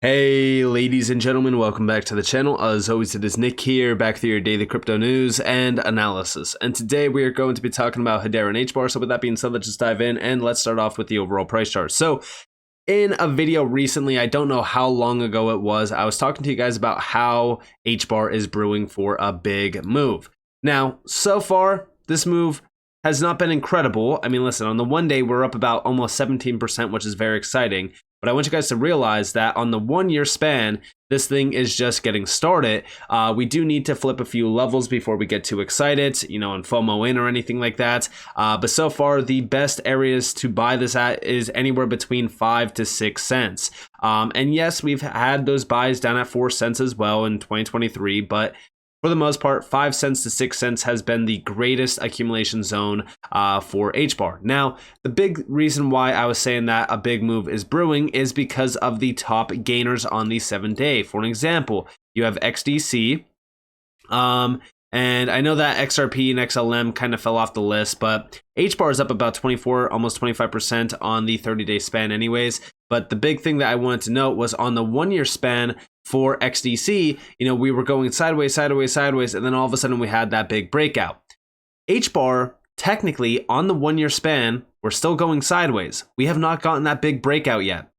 Hey ladies and gentlemen, welcome back to the channel. As always, it is Nick here, back with your daily crypto news and analysis. And today we are going to be talking about Hedera and Hbar. So with that being said, let's just dive in and let's start off with the overall price chart. So in a video recently, I don't know how long ago it was, I was talking to you guys about how Hbar is brewing for a big move. Now, so far, this move has not been incredible. I mean, listen, on the one day, we're up about almost 17%, which is very exciting. But I want you guys to realize that on the 1 year span, this thing is just getting started. We do need to flip a few levels before we get too excited, and FOMO in or anything like that. But so far, the best areas to buy this at is anywhere between 5 to 6 cents. And yes, we've had those buys down at 4 cents as well in 2023, but for the most part, 5 cents to 6 cents has been the greatest accumulation zone for Hbar. Now, the big reason why I was saying that a big move is brewing is because of the top gainers on the 7-day. For an example, you have XDC, and I know that XRP and XLM kind of fell off the list, but Hbar is up about 24, almost 25% on the 30-day span anyways. But the big thing that I wanted to note was on the 1 year span for XDC, we were going sideways, and then all of a sudden we had that big breakout. Hbar, technically, on the 1 year span, we're still going sideways. We have not gotten that big breakout yet.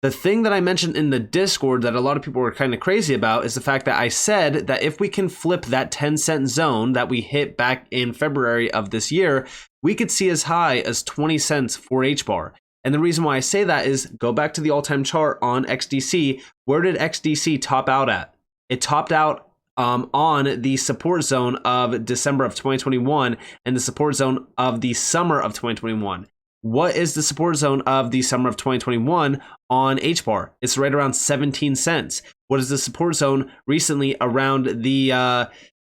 The thing that I mentioned in the Discord that a lot of people were kind of crazy about is the fact that I said that if we can flip that 10-cent zone that we hit back in February of this year, we could see as high as 20 cents for Hbar. And the reason why I say that is go back to the all-time chart on XDC. Where did XDC top out at? It topped out on the support zone of December of 2021 and the support zone of the summer of 2021. What is the support zone of the summer of 2021 on Hbar? It's right around 17 cents. What is the support zone recently around the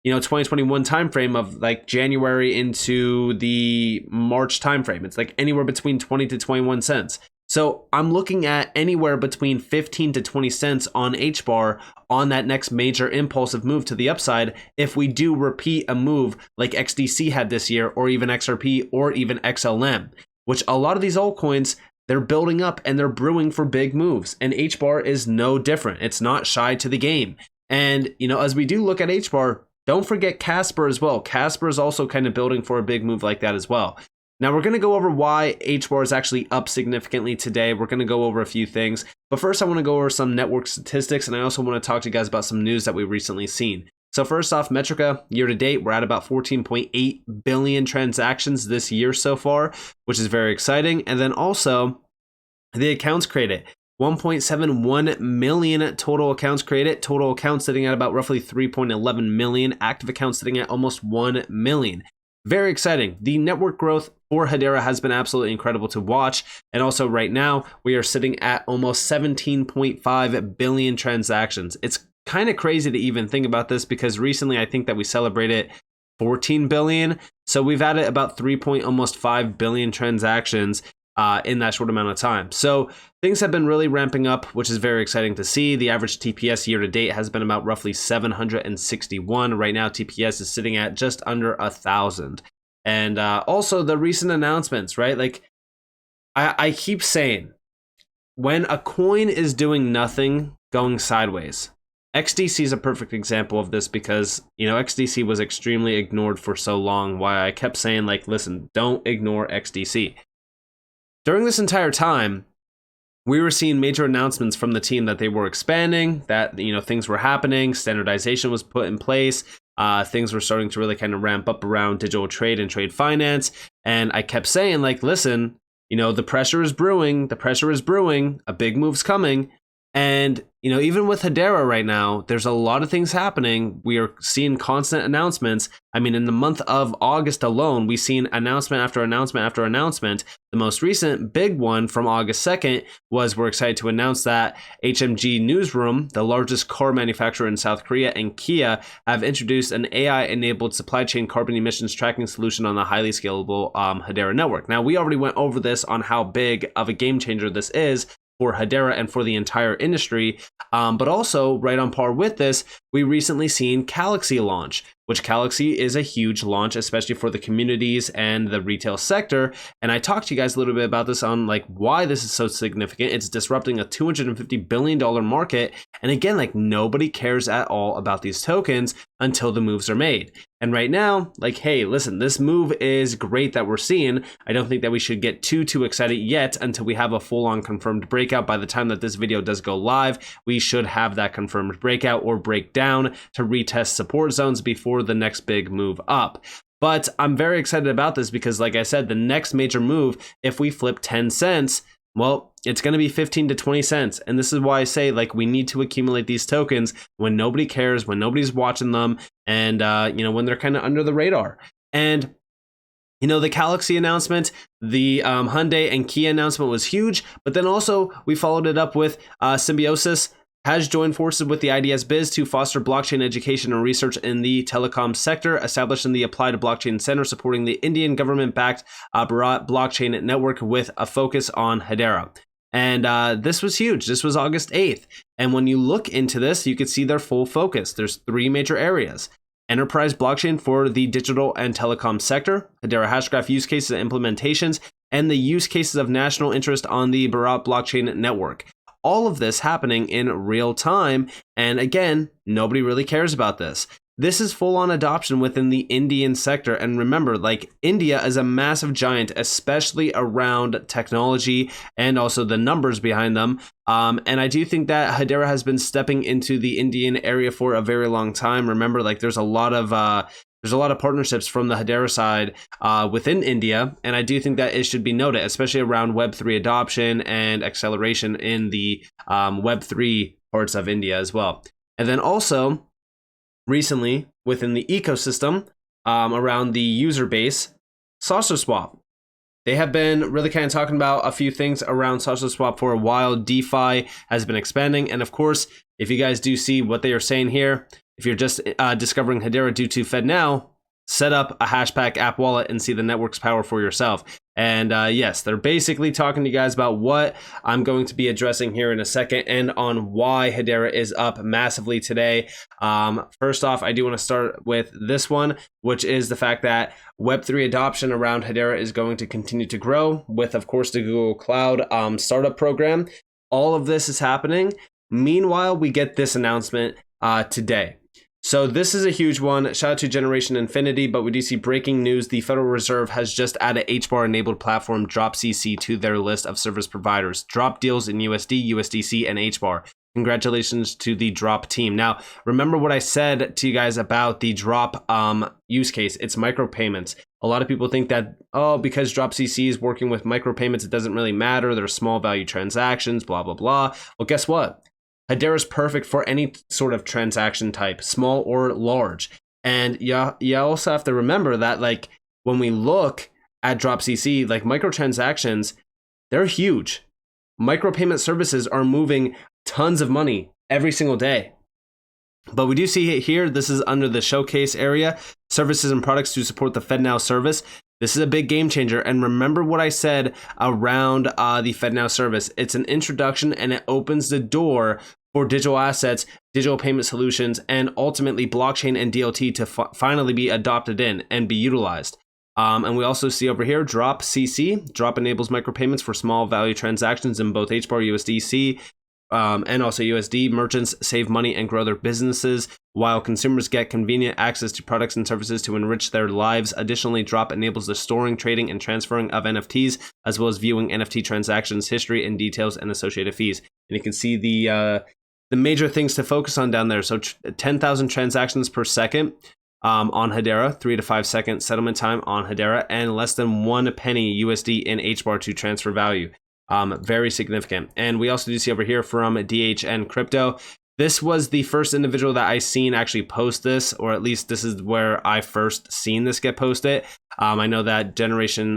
2021 timeframe of like January into the March timeframe? It's like anywhere between 20 to 21 cents. So I'm looking at anywhere between 15 to 20 cents on Hbar on that next major impulsive move to the upside if we do repeat a move like XDC had this year, or even XRP, or even XLM, which a lot of these altcoins, they're building up and they're brewing for big moves. And Hbar is no different. It's not shy to the game. And, as we do look at Hbar, don't forget Casper as well. Casper is also kind of building for a big move like that as well. Now, we're going to go over why Hbar is actually up significantly today. We're going to go over a few things. But first, I want to go over some network statistics, and I also want to talk to you guys about some news that we've recently seen. So first off, Metrica, year to date, we're at about 14.8 billion transactions this year so far, which is very exciting. And then also, the accounts created. 1.71 million total accounts created, total accounts sitting at about roughly 3.11 million, active accounts sitting at almost 1 million. Very exciting. The network growth for Hedera has been absolutely incredible to watch. And also right now, we are sitting at almost 17.5 billion transactions. It's kind of crazy to even think about this because recently I think that we celebrated 14 billion. So we've added about almost 5 billion transactions in that short amount of time. So things have been really ramping up, which is very exciting to see. The average TPS year to date has been about roughly 761. Right now, TPS is sitting at just under 1,000. And also the recent announcements, right? Like I keep saying, when a coin is doing nothing, going sideways. XDC is a perfect example of this because, XDC was extremely ignored for so long. Why I kept saying, like, listen, don't ignore XDC. During this entire time, we were seeing major announcements from the team that they were expanding, that things were happening, standardization was put in place, things were starting to really kind of ramp up around digital trade and trade finance. And I kept saying, like, listen, the pressure is brewing, a big move's coming. And, even with Hedera right now, there's a lot of things happening. We are seeing constant announcements. I mean, in the month of August alone, we've seen announcement after announcement after announcement. The most recent big one from August 2nd was we're excited to announce that HMG Newsroom, the largest car manufacturer in South Korea, and Kia have introduced an AI-enabled supply chain carbon emissions tracking solution on the highly scalable Hedera network. Now, we already went over this on how big of a game changer this is. for Hedera and for the entire industry. But also, right on par with this, we recently seen Galaxy launch, which Galaxy is a huge launch, especially for the communities and the retail sector. And I talked to you guys a little bit about this on like why this is so significant. It's disrupting a $250 billion market. And again, like nobody cares at all about these tokens until the moves are made. And right now, like, hey, listen, this move is great that we're seeing. I don't think that we should get too excited yet until we have a full-on confirmed breakout. By the time that this video does go live, we should have that confirmed breakout or breakdown to retest support zones before the next big move up. But I'm very excited about this because, like I said, the next major move, if we flip 10 cents, well, it's going to be 15 to 20 cents. And this is why I say, like, we need to accumulate these tokens when nobody cares, when nobody's watching them, and, when they're kind of under the radar. And, the Galaxy announcement, the Hyundai and Kia announcement was huge, but then also we followed it up with Symbiosis has joined forces with the IDS Biz to foster blockchain education and research in the telecom sector, establishing the Applied Blockchain Center, supporting the Indian government-backed Bharat blockchain network with a focus on Hedera. And this was huge. This was August 8th. And when you look into this, you can see their full focus. There's 3 major areas. Enterprise blockchain for the digital and telecom sector, Hedera Hashgraph use cases and implementations, and the use cases of national interest on the Bharat blockchain network. All of this happening in real time. And again, nobody really cares about this. This is full-on adoption within the Indian sector. And remember, like, India is a massive giant, especially around technology and also the numbers behind them. And I do think that Hedera has been stepping into the Indian area for a very long time. Remember, like, there's a lot of partnerships from the Hedera side within India, and I do think that it should be noted, especially around Web3 adoption and acceleration in the Web3 parts of India as well. And then also, recently, within the ecosystem, around the user base, SaucerSwap. They have been really kind of talking about a few things around SaucerSwap for a while. DeFi has been expanding, and of course, if you guys do see what they are saying here, if you're just discovering Hedera due to Fednow, set up a Hashpack app wallet and see the network's power for yourself. And yes, they're basically talking to you guys about what I'm going to be addressing here in a second and on why Hedera is up massively today. First off, I do want to start with this one, which is the fact that Web3 adoption around Hedera is going to continue to grow with, of course, the Google Cloud startup program. All of this is happening. Meanwhile, we get this announcement today. So this is a huge one. Shout out to Generation Infinity, but we do see breaking news. The Federal Reserve has just added HBAR enabled platform DropCC to their list of service providers. Drop deals in USD, USDC, and HBAR. Congratulations to the Drop team. Now, remember what I said to you guys about the Drop use case. It's micropayments. A lot of people think that, because DropCC is working with micropayments, it doesn't really matter. They're small value transactions, blah, blah, blah. Well, guess what? Hedera is perfect for any sort of transaction type, small or large. And you also have to remember that, like, when we look at DropCC, like, microtransactions, they're huge. Micropayment services are moving tons of money every single day. But we do see it here. This is under the showcase area, services and products to support the Fednow service. This is a big game changer. And remember what I said around the Fednow service. It's an introduction and it opens the door for digital assets, digital payment solutions, and ultimately blockchain and DLT to finally be adopted in and be utilized. And we also see over here, Drop CC. Drop enables micropayments for small value transactions in both HBAR, USDC, and also USD. Merchants save money and grow their businesses, while consumers get convenient access to products and services to enrich their lives. Additionally, Drop enables the storing, trading, and transferring of NFTs, as well as viewing NFT transactions, history, and details, and associated fees. And you can see the major things to focus on down there. So 10,000 transactions per second on Hedera, 3 to 5 second settlement time on Hedera, and less than 1 penny USD in HBAR to transfer value. Very significant. And we also do see over here from DHN Crypto, this was the first individual that I seen actually post this, or at least this is where I first seen this get posted. I know that Generation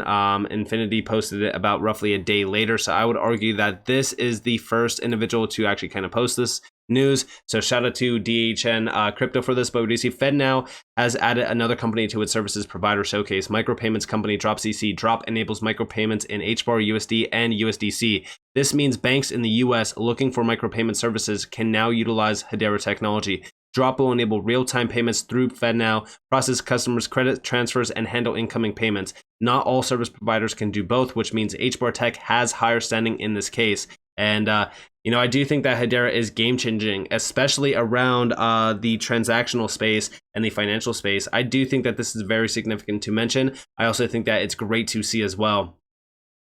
Infinity posted it about roughly a day later, so I would argue that this is the first individual to actually kind of post this. news. So shout out to DHN Crypto for this. But we do see Fednow has added another company to its services provider showcase. Micropayments company DropCC. Drop enables micropayments in HBAR, USD, and USDC. This means banks in the US looking for micropayment services can now utilize Hedera technology. Drop will enable real-time payments through Fednow, process customers' credit transfers, and handle incoming payments. Not all service providers can do both, which means HBAR Tech has higher standing in this case. And, I do think that Hedera is game-changing, especially around the transactional space and the financial space. I do think that this is very significant to mention. I also think that it's great to see as well.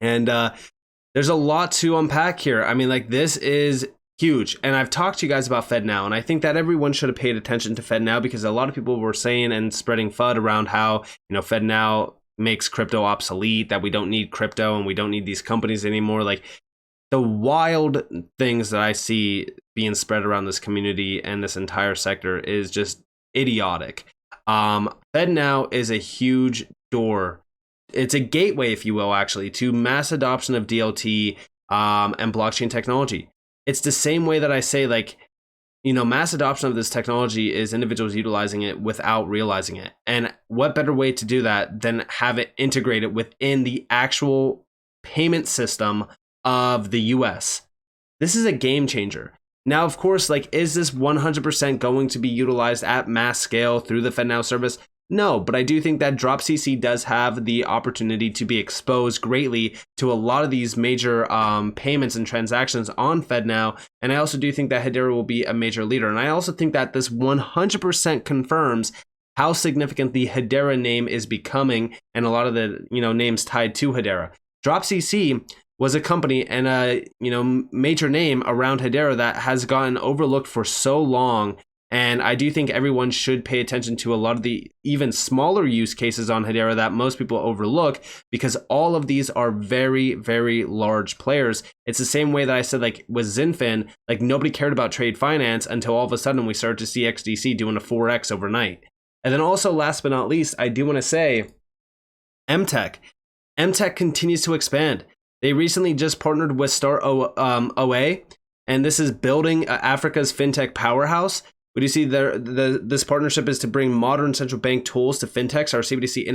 And there's a lot to unpack here. I mean, this is huge. And I've talked to you guys about Fednow, and I think that everyone should have paid attention to Fednow because a lot of people were saying and spreading FUD around how, Fednow makes crypto obsolete, that we don't need crypto and we don't need these companies anymore. The wild things that I see being spread around this community and this entire sector is just idiotic. Fednow is a huge door. It's a gateway, if you will, actually, to mass adoption of DLT and blockchain technology. It's the same way that I say, mass adoption of this technology is individuals utilizing it without realizing it. And what better way to do that than have it integrated within the actual payment system of the US? This is a game changer. Now, of course, is this 100% going to be utilized at mass scale through the Fednow service? No, but I do think that DropCC does have the opportunity to be exposed greatly to a lot of these major payments and transactions on Fednow. And I also do think that Hedera will be a major leader. And I also think that this 100% confirms how significant the Hedera name is becoming and a lot of the names tied to Hedera. DropCC was a company and a major name around Hedera that has gotten overlooked for so long. And I do think everyone should pay attention to a lot of the even smaller use cases on Hedera that most people overlook, because all of these are very, very large players. It's the same way that I said, with Zinfin, nobody cared about trade finance until all of a sudden we started to see XDC doing a 4x overnight. And then also, last but not least, I do want to say MTech. MTech continues to expand. They recently just partnered with Star OA, and this is building Africa's fintech powerhouse. What do you see there? This partnership is to bring modern central bank tools to fintechs. Our CBDC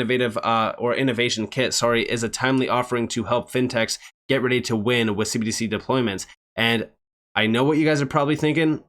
innovation kit, is a timely offering to help fintechs get ready to win with CBDC deployments. And I know what you guys are probably thinking.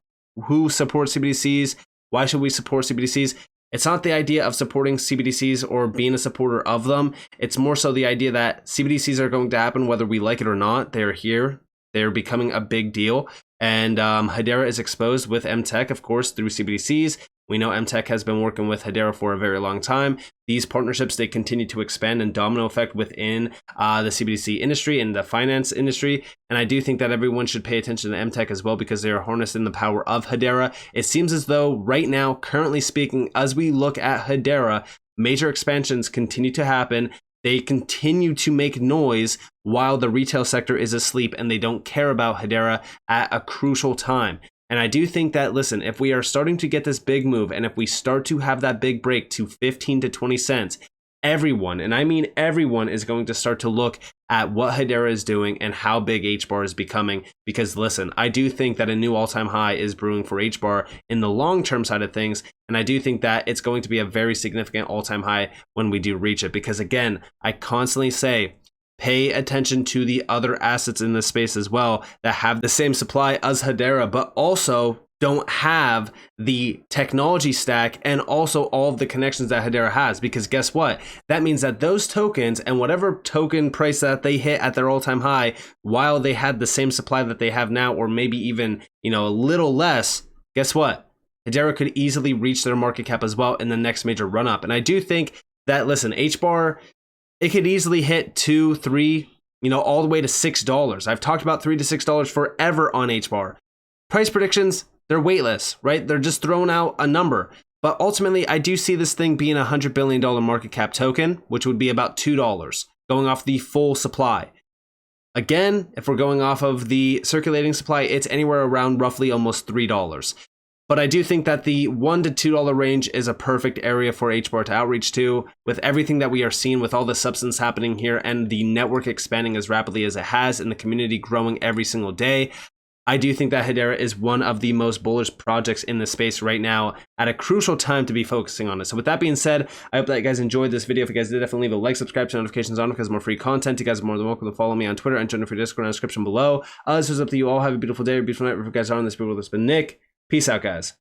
Who supports CBDCs? Why should we support CBDCs? It's not the idea of supporting CBDCs or being a supporter of them. It's more so the idea that CBDCs are going to happen whether we like it or not. They're here. They're becoming a big deal. And Hedera is exposed with MTech, of course, through CBDCs. We know MTech has been working with Hedera for a very long time. These partnerships, they continue to expand and domino effect within the CBDC industry and the finance industry. And I do think that everyone should pay attention to MTech as well, because they are harnessing the power of Hedera. It seems as though right now, currently speaking, as we look at Hedera, major expansions continue to happen. They continue to make noise while the retail sector is asleep and they don't care about Hedera at a crucial time. And I do think that, listen, if we are starting to get this big move and if we start to have that big break to 15 to 20 cents, everyone, and I mean everyone, is going to start to look at what Hedera is doing and how big HBAR is becoming. Because listen, I do think that a new all-time high is brewing for HBAR in the long-term side of things. And I do think that it's going to be a very significant all-time high when we do reach it. Because again, I constantly say, pay attention to the other assets in this space as well that have the same supply as Hedera, but also don't have the technology stack and also all of the connections that Hedera has. Because guess what? That means that those tokens and whatever token price that they hit at their all-time high, while they had the same supply that they have now, or maybe even, a little less, guess what? Hedera could easily reach their market cap as well in the next major run-up. And I do think that, listen, HBAR, it could easily hit $2, $3, all the way to $6. I've talked about $3 to $6 forever on HBAR. Price predictions, they're weightless, right? They're just throwing out a number. But ultimately, I do see this thing being a $100 billion market cap token, which would be about $2, going off the full supply. Again, if we're going off of the circulating supply, it's anywhere around roughly almost $3. But I do think that the $1 to $2 range is a perfect area for HBAR to outreach to, with everything that we are seeing, with all the substance happening here and the network expanding as rapidly as it has and the community growing every single day. I do think that Hedera is one of the most bullish projects in the space right now at a crucial time to be focusing on it. So with that being said, I hope that you guys enjoyed this video. If you guys did, definitely leave a like, subscribe, turn notifications on because more free content. You guys are more than welcome to follow me on Twitter and join the free Discord in the description below. This was up to you all. Have a beautiful day or beautiful night. Wherever you guys are on this video, it's been Nick. Peace out, guys.